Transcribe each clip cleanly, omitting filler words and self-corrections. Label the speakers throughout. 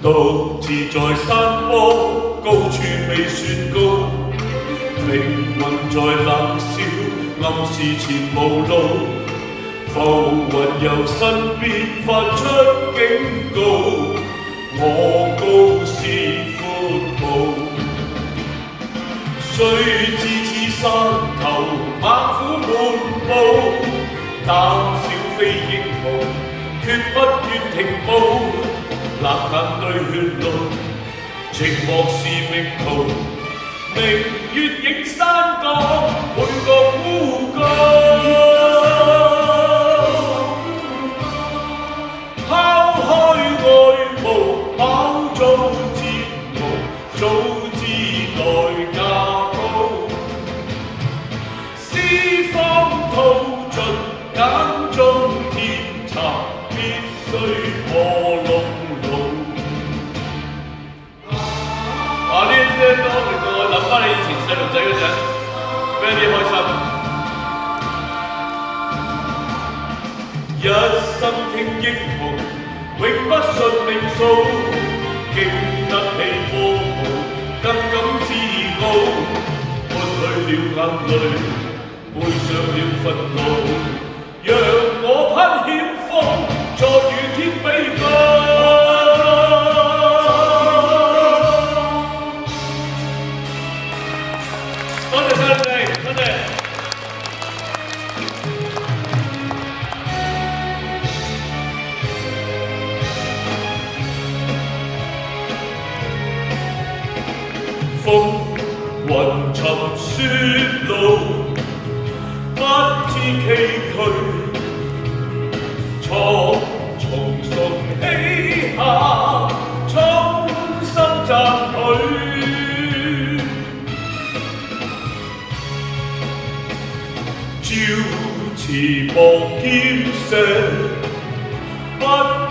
Speaker 1: 獨自在山坡高處未算高，靈魂在冷笑，暗示前無路。浮雲由身邊發出警告，我高是闊步。誰自持山頭猛虎漫步，膽小非英雄，決不願停步。冷眼對血路，寂寞是命途。明月映山崗，每個孤高。拋開愛慕，飽遭折磨，早知代價高。私方吐盡，眼中甜茶，必須破籠路。呢歌令到我諗翻你以前細路仔嗰陣，非常之開心。一生傾英雄，永不信命數，經得起波濤，更感自傲。抹去了眼淚，背上了憤怒，讓我攀險峰，再與天比高。多謝晒你哋，多謝。風雲沉雪路，不知崎嶇，蒼松送起下，衷心讚許。朝辭薄劍石，不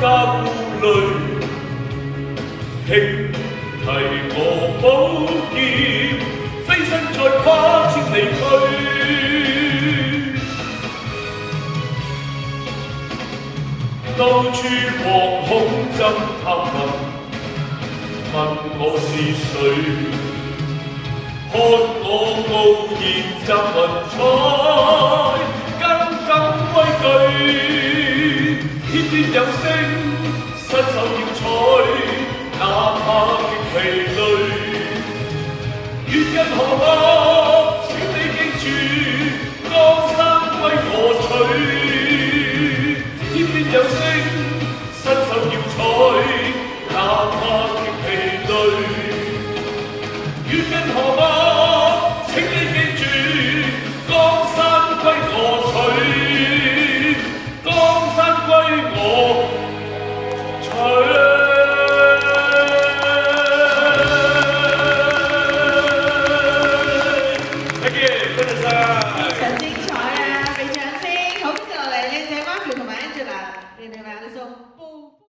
Speaker 1: 加顧慮，輕提我寶劍，飛身再跨千里去。到處惶恐憎他問我是誰？看我傲然摘雲彩，更畏懼。天邊有星，伸手要採，哪怕極疲累。月近河岸，請你記住，江山歸我取。天邊有星，伸手要採，哪怕極疲累。月近河岸。